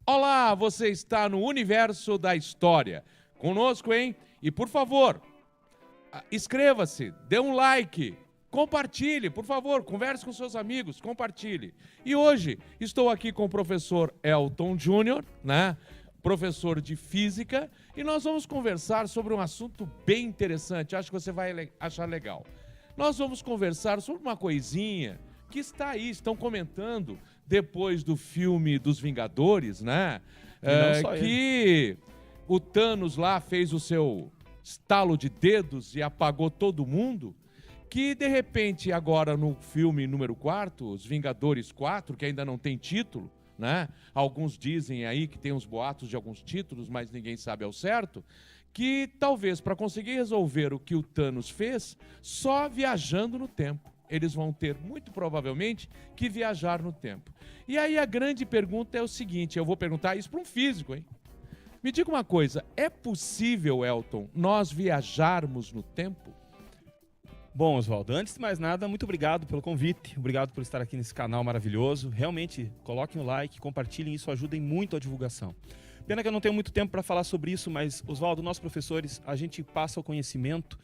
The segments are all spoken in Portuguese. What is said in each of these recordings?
Olá, você está no universo da história. Conosco, hein? E por favor, inscreva-se, dê um like, compartilhe, por favor, converse com seus amigos, compartilhe. E hoje estou aqui com o professor Elton Júnior, né? Professor de Física, e nós vamos conversar sobre um assunto bem interessante, acho que você vai achar legal. Nós vamos conversar sobre uma coisinha que está aí, estão comentando depois do filme dos Vingadores, né? Que o Thanos lá fez o seu estalo de dedos e apagou todo mundo, que de repente agora no filme número 4, Os Vingadores 4, que ainda não tem título, né? Alguns dizem aí que tem uns boatos de alguns títulos, mas ninguém sabe ao certo, que talvez para conseguir resolver o que o Thanos fez, só viajando no tempo. Eles vão ter, muito provavelmente, que viajar no tempo. E aí a grande pergunta é o seguinte, eu vou perguntar isso para um físico, hein? Me diga uma coisa, é possível, Elton, nós viajarmos no tempo? Bom, Oswaldo, antes de mais nada, muito obrigado pelo convite, obrigado por estar aqui nesse canal maravilhoso. Realmente, coloquem o like, compartilhem, isso ajuda muito a divulgação. Pena que eu não tenho muito tempo para falar sobre isso, mas, Oswaldo, nós professores, a gente passa o conhecimento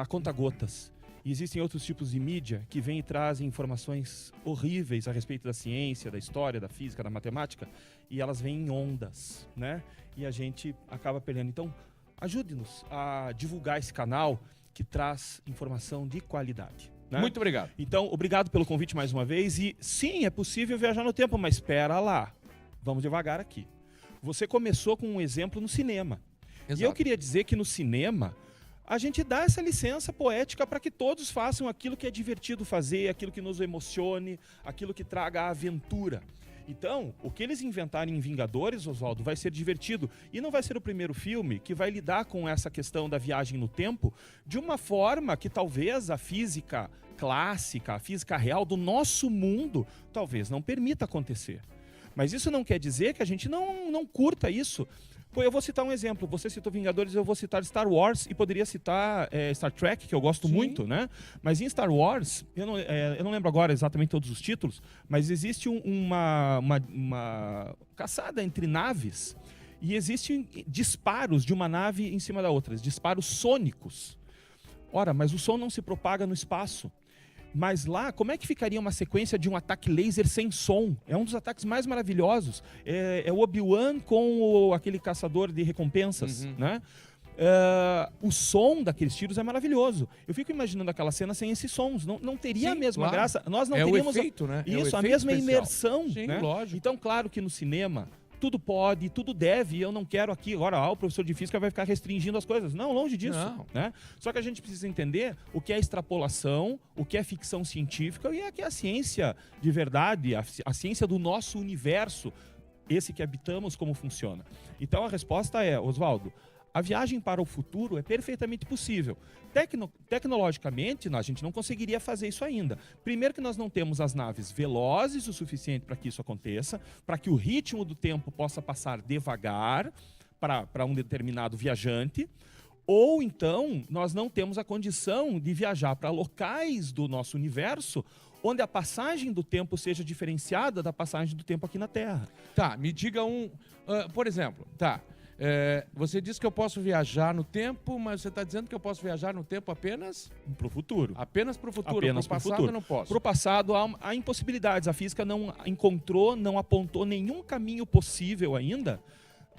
a conta-gotas. E existem outros tipos de mídia que vêm e trazem informações horríveis a respeito da ciência, da história, da física, da matemática, e elas vêm em ondas, né? E a gente acaba perdendo. Então, ajude-nos a divulgar esse canal que traz informação de qualidade, né? Muito obrigado. Então, obrigado pelo convite mais uma vez. E sim, é possível viajar no tempo, mas espera lá. Vamos devagar aqui. Você começou com um exemplo no cinema. Exato. E eu queria dizer que no cinema a gente dá essa licença poética para que todos façam aquilo que é divertido fazer, aquilo que nos emocione, aquilo que traga a aventura. Então, o que eles inventarem em Vingadores, Oswaldo, vai ser divertido. E não vai ser o primeiro filme que vai lidar com essa questão da viagem no tempo de uma forma que talvez a física clássica, a física real do nosso mundo, talvez não permita acontecer. Mas isso não quer dizer que a gente não curta isso. Pô, eu vou citar um exemplo. Você citou Vingadores, eu vou citar Star Wars e poderia citar Star Trek, que eu gosto muito, né? Mas em Star Wars, eu não lembro agora exatamente todos os títulos, mas existe uma caçada entre naves e existem disparos de uma nave em cima da outra, disparos sônicos. Ora, mas o som não se propaga no espaço. Mas lá, como é que ficaria uma sequência de um ataque laser sem som? É um dos ataques mais maravilhosos. É o Obi-Wan com aquele caçador de recompensas, né? O som daqueles tiros é maravilhoso. Eu fico imaginando aquela cena sem esses sons. Não teria a mesma graça. Nós não teríamos o efeito, né? Isso, a mesma especial. imersão. Sim, né? Lógico. Então, claro que no cinema tudo pode, tudo deve, e eu não quero aqui agora, o professor de física vai ficar restringindo as coisas. Não, longe disso. Né? Só que a gente precisa entender o que é extrapolação, o que é ficção científica e o que é a ciência de verdade, a ciência do nosso universo, esse que habitamos, como funciona. Então a resposta é, Oswaldo, a viagem para o futuro é perfeitamente possível. Tecnologicamente, a gente não conseguiria fazer isso ainda. Primeiro que nós não temos as naves velozes o suficiente para que isso aconteça, para que o ritmo do tempo possa passar devagar para um determinado viajante, ou então nós não temos a condição de viajar para locais do nosso universo onde a passagem do tempo seja diferenciada da passagem do tempo aqui na Terra. Tá, me diga por exemplo, você disse que eu posso viajar no tempo, mas você está dizendo que eu posso viajar no tempo apenas para o futuro. Apenas para o futuro. Apenas para o passado futuro. Eu não posso. Para o passado há impossibilidades. A física não encontrou, não apontou nenhum caminho possível ainda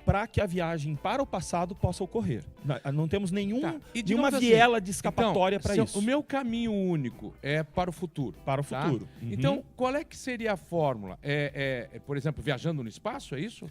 para que a viagem para o passado possa ocorrer. Não temos nenhuma viela de escapatória para isso. O meu caminho único é para o futuro. Para o futuro. Uhum. Então, qual é que seria a fórmula? Por exemplo, viajando no espaço, é isso?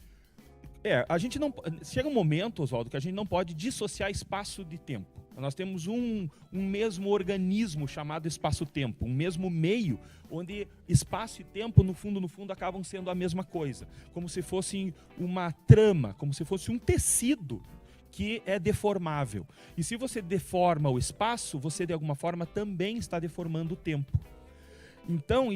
A gente não... Chega um momento, Oswaldo, que a gente não pode dissociar espaço de tempo. Nós temos um mesmo organismo chamado espaço-tempo, um mesmo meio, onde espaço e tempo, no fundo, acabam sendo a mesma coisa. Como se fosse uma trama, como se fosse um tecido que é deformável. E se você deforma o espaço, você, de alguma forma, também está deformando o tempo. Então,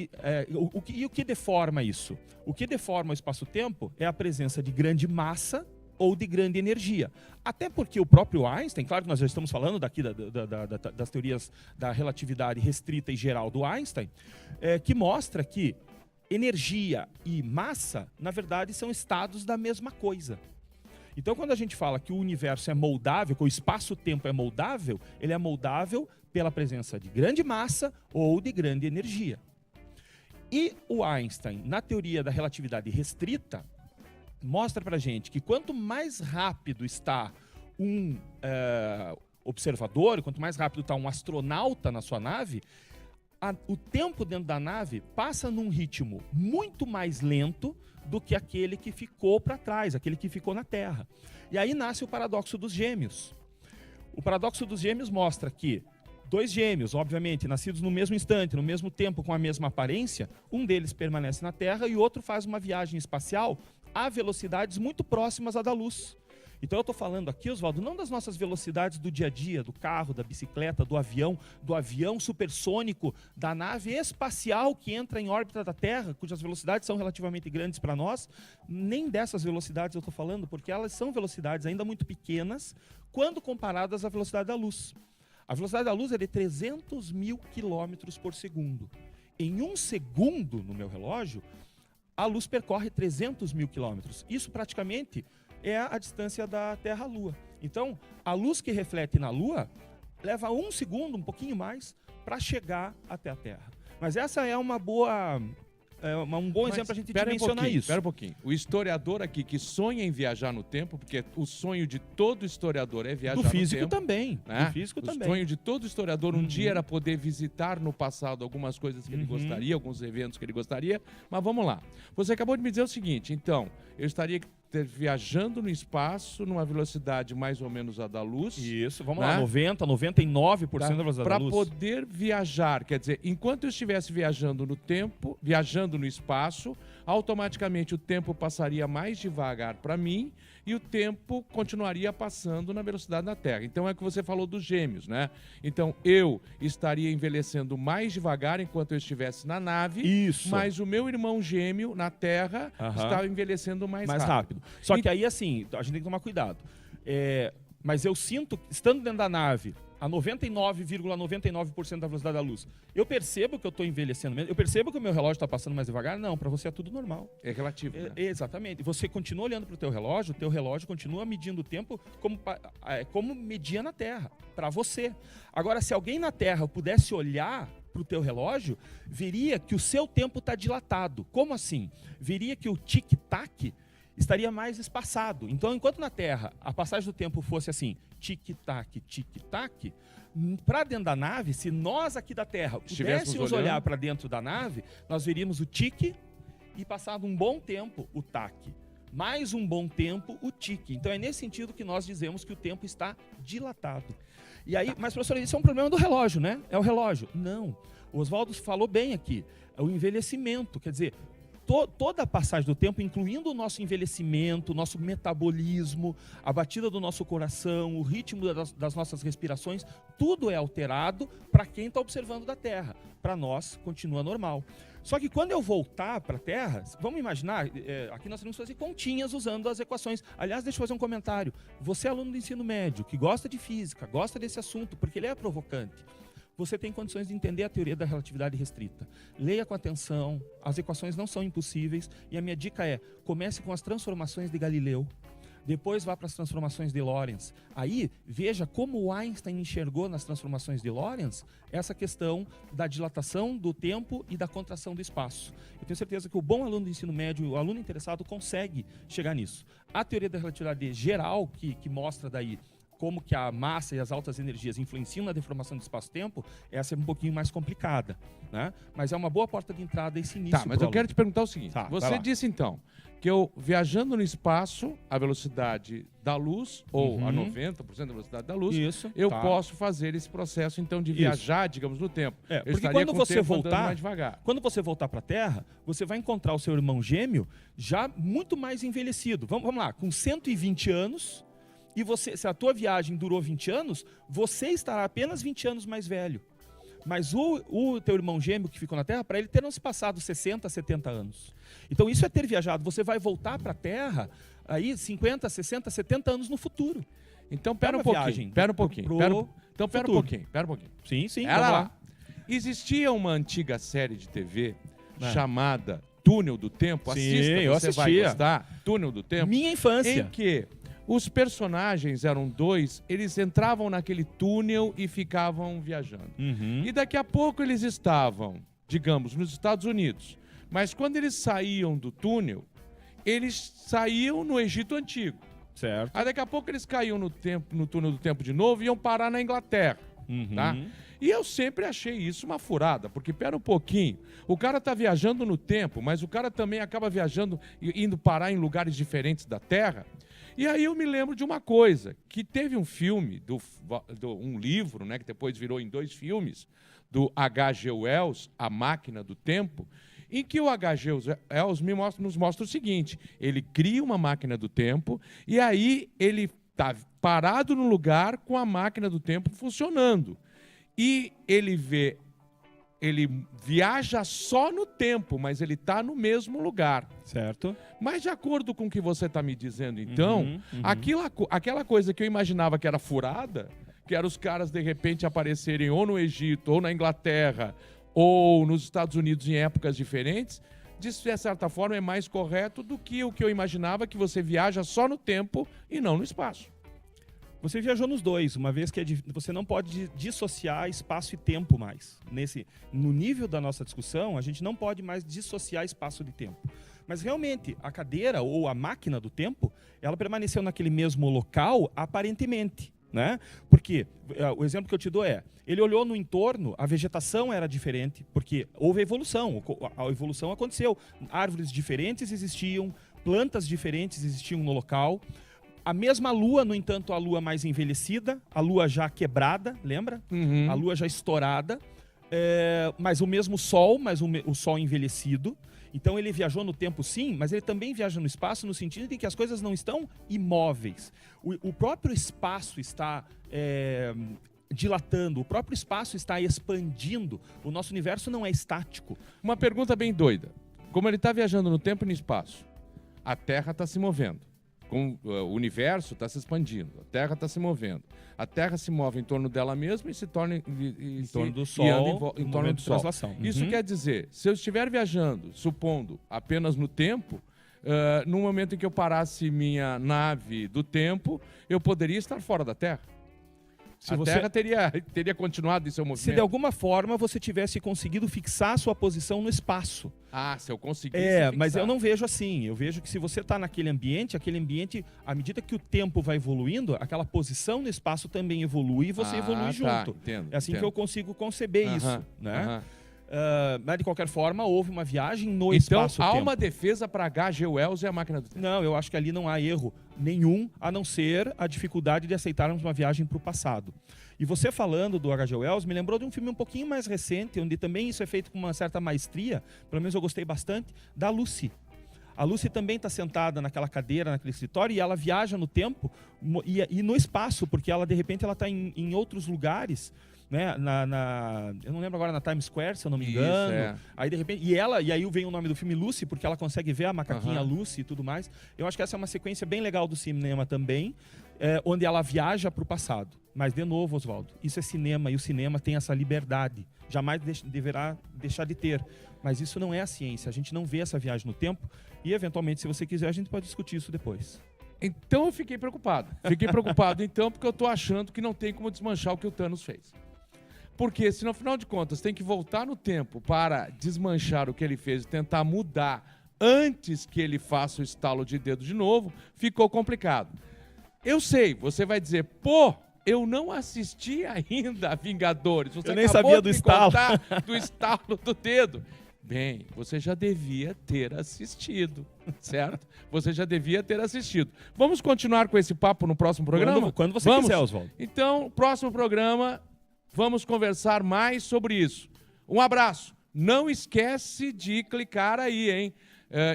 o que deforma isso? O que deforma o espaço-tempo é a presença de grande massa ou de grande energia. Até porque o próprio Einstein, claro que nós já estamos falando daqui das teorias da relatividade restrita e geral do Einstein, que mostra que energia e massa, na verdade, são estados da mesma coisa. Então, quando a gente fala que o universo é moldável, que o espaço-tempo é moldável, ele é moldável pela presença de grande massa ou de grande energia. E o Einstein, na teoria da relatividade restrita, mostra pra gente que quanto mais rápido está um observador, quanto mais rápido está um astronauta na sua nave, o tempo dentro da nave passa num ritmo muito mais lento do que aquele que ficou para trás, aquele que ficou na Terra. E aí nasce o paradoxo dos gêmeos. O paradoxo dos gêmeos mostra que dois gêmeos, obviamente, nascidos no mesmo instante, no mesmo tempo, com a mesma aparência, um deles permanece na Terra e o outro faz uma viagem espacial a velocidades muito próximas à da luz. Então eu estou falando aqui, Oswaldo, não das nossas velocidades do dia a dia, do carro, da bicicleta, do avião supersônico, da nave espacial que entra em órbita da Terra, cujas velocidades são relativamente grandes para nós. Nem dessas velocidades eu estou falando, porque elas são velocidades ainda muito pequenas quando comparadas à velocidade da luz. A velocidade da luz é de 300 mil quilômetros por segundo. Em um segundo, no meu relógio, a luz percorre 300 mil quilômetros. Isso praticamente é a distância da Terra à Lua. Então, a luz que reflete na Lua leva um segundo, um pouquinho mais, para chegar até a Terra. Mas essa é uma boa... um bom exemplo para a gente dimensionar isso. Espera um pouquinho. O historiador aqui que sonha em viajar no tempo, porque o sonho de todo historiador é viajar no tempo. Do físico também. Né? Do físico também. O sonho de todo historiador um dia era poder visitar no passado algumas coisas que ele gostaria, alguns eventos que ele gostaria. Mas vamos lá. Você acabou de me dizer o seguinte, então, eu estaria viajando no espaço numa velocidade mais ou menos a da luz. Isso, vamos lá, 99% da velocidade da luz. Para poder viajar, quer dizer, enquanto eu estivesse viajando no tempo, viajando no espaço, automaticamente o tempo passaria mais devagar para mim e o tempo continuaria passando na velocidade da Terra. Então é o que você falou dos gêmeos, né? Então eu estaria envelhecendo mais devagar enquanto eu estivesse na nave, isso, mas o meu irmão gêmeo na Terra estava envelhecendo mais rápido. Só que aí, assim, a gente tem que tomar cuidado. Mas eu sinto, estando dentro da nave, a 99,99% da velocidade da luz, eu percebo que eu estou envelhecendo mesmo? Eu percebo que o meu relógio está passando mais devagar? Não, para você é tudo normal. É relativo, né? Exatamente. Você continua olhando para o teu relógio continua medindo o tempo como media na Terra, para você. Agora, se alguém na Terra pudesse olhar para o teu relógio, veria que o seu tempo está dilatado. Como assim? Veria que o tic-tac estaria mais espaçado. Então, enquanto na Terra a passagem do tempo fosse assim, tic-tac, tic-tac, para dentro da nave, se nós aqui da Terra pudéssemos olhar para dentro da nave, nós veríamos o tic e, passado um bom tempo, o tac. Mais um bom tempo, o tic. Então, é nesse sentido que nós dizemos que o tempo está dilatado. E aí, mas, professor, isso é um problema do relógio, né? É o relógio. Não. O Oswaldo falou bem aqui. É o envelhecimento. Quer dizer, toda a passagem do tempo, incluindo o nosso envelhecimento, o nosso metabolismo, a batida do nosso coração, o ritmo das nossas respirações, tudo é alterado para quem está observando da Terra. Para nós, continua normal. Só que quando eu voltar para a Terra, vamos imaginar, aqui nós temos que fazer continhas usando as equações. Aliás, deixa eu fazer um comentário. Você é aluno do ensino médio, que gosta de física, gosta desse assunto, porque ele é provocante. Você tem condições de entender a teoria da relatividade restrita. Leia com atenção, as equações não são impossíveis, e a minha dica é, comece com as transformações de Galileu, depois vá para as transformações de Lorentz. Aí, veja como o Einstein enxergou nas transformações de Lorentz essa questão da dilatação do tempo e da contração do espaço. Eu tenho certeza que o bom aluno do ensino médio, o aluno interessado, consegue chegar nisso. A teoria da relatividade geral, que mostra daí como que a massa e as altas energias influenciam na deformação do espaço-tempo, essa é um pouquinho mais complicada, né? Mas é uma boa porta de entrada esse início. Tá, mas eu quero te perguntar o seguinte. Você disse, então, que eu, viajando no espaço, a velocidade da luz, ou a 90% da velocidade da luz, eu posso fazer esse processo, então, de viajar, digamos, no tempo. Porque quando você voltar, mais devagar. Quando você voltar para a Terra, você vai encontrar o seu irmão gêmeo já muito mais envelhecido. Vamos lá, com 120 anos... E você, se a tua viagem durou 20 anos, você estará apenas 20 anos mais velho. Mas o teu irmão gêmeo que ficou na Terra, para ele terão se passado 60, 70 anos. Então isso é ter viajado. Você vai voltar para a Terra aí 50, 60, 70 anos no futuro. Então pera um pouquinho. Pera um pouquinho. Sim. Era lá. Existia uma antiga série de TV chamada Túnel do Tempo? Sim, Assista, eu você vai assistia. gostar. Túnel do Tempo. Minha infância. Em que os personagens eram dois, eles entravam naquele túnel e ficavam viajando. Uhum. E daqui a pouco eles estavam, digamos, nos Estados Unidos. Mas quando eles saíam do túnel, eles saíam no Egito Antigo. Certo. Aí daqui a pouco eles caíam no túnel do tempo de novo e iam parar na Inglaterra. Uhum. Tá? E eu sempre achei isso uma furada, porque pera um pouquinho, o cara tá viajando no tempo, mas o cara também acaba viajando e indo parar em lugares diferentes da Terra. E aí eu me lembro de uma coisa, que teve um filme, um livro, né, que depois virou em 2 filmes, do H.G. Wells, A Máquina do Tempo, em que o H.G. Wells nos mostra o seguinte: ele cria uma máquina do tempo e aí ele está parado no lugar com a máquina do tempo funcionando. E ele viaja só no tempo, mas ele está no mesmo lugar. Certo. Mas de acordo com o que você está me dizendo, então, aquela coisa que eu imaginava que era furada, que era os caras de repente aparecerem ou no Egito, ou na Inglaterra, ou nos Estados Unidos em épocas diferentes, de certa forma é mais correto do que o que eu imaginava, que você viaja só no tempo e não no espaço. Você viajou nos dois, uma vez que você não pode dissociar espaço e tempo mais. No nível da nossa discussão, a gente não pode mais dissociar espaço de tempo. Mas realmente, a cadeira ou a máquina do tempo, ela permaneceu naquele mesmo local aparentemente. Né? Porque o exemplo que eu te dou ele olhou no entorno, a vegetação era diferente, porque houve evolução, a evolução aconteceu. Árvores diferentes existiam, plantas diferentes existiam no local. A mesma lua, no entanto, a lua mais envelhecida, a lua já quebrada, lembra? Uhum. A lua já estourada, mas o mesmo sol, mas o sol envelhecido. Então ele viajou no tempo sim, mas ele também viaja no espaço no sentido de que as coisas não estão imóveis. O próprio espaço está dilatando, o próprio espaço está expandindo. O nosso universo não é estático. Uma pergunta bem doida. Como ele está viajando no tempo e no espaço, a Terra está se movendo. O universo está se expandindo, a Terra está se movendo. A Terra se move em torno dela mesma e se torna em torno do Sol, e anda em torno do Sol. Uhum. Isso quer dizer, se eu estiver viajando, supondo, apenas no tempo, no momento em que eu parasse minha nave do tempo, eu poderia estar fora da Terra. A Terra teria continuado em seu movimento. Se de alguma forma você tivesse conseguido fixar a sua posição no espaço. Ah, se eu conseguisse fixar. Mas eu não vejo assim. Eu vejo que se você está naquele ambiente, à medida que o tempo vai evoluindo, aquela posição no espaço também evolui e você evolui junto. Entendo, é assim que eu consigo conceber isso. Né? Mas de qualquer forma, houve uma viagem no espaço-tempo. Então há uma defesa para H.G. Wells e a máquina do tempo. Não, eu acho que ali não há erro nenhum, a não ser a dificuldade de aceitarmos uma viagem para o passado. E você falando do H.G. Wells me lembrou de um filme um pouquinho mais recente, onde também isso é feito com uma certa maestria, pelo menos eu gostei bastante, da Lucy. A Lucy também está sentada naquela cadeira, naquele escritório, e ela viaja no tempo e no espaço, porque ela de repente ela está em outros lugares, né? Eu não lembro agora, na Times Square, se eu não me engano. Aí de repente, e aí vem o nome do filme Lucy, porque ela consegue ver a macaquinha Lucy e tudo mais. Eu acho que essa é uma sequência bem legal do cinema também, onde ela viaja para o passado. Mas de novo, Oswaldo, isso é cinema e o cinema tem essa liberdade. Jamais deverá deixar de ter. Mas isso não é a ciência. A gente não vê essa viagem no tempo e, eventualmente, se você quiser, a gente pode discutir isso depois. Então eu fiquei preocupado. Fiquei preocupado, então, porque eu estou achando que não tem como desmanchar o que o Thanos fez. Porque se no final de contas tem que voltar no tempo para desmanchar o que ele fez e tentar mudar antes que ele faça o estalo de dedo de novo, ficou complicado. Eu sei, você vai dizer, eu não assisti ainda a Vingadores. Você eu nem sabia do estalo. Do estalo do dedo. Bem, você já devia ter assistido, certo? Você já devia ter assistido. Vamos continuar com esse papo no próximo programa? Quando você quiser, Oswaldo. Então, próximo programa, vamos conversar mais sobre isso. Um abraço. Não esquece de clicar aí, hein?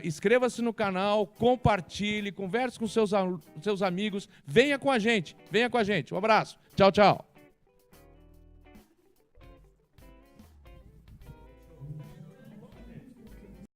Inscreva-se no canal, compartilhe, converse com seus amigos. Venha com a gente. Um abraço. Tchau, tchau.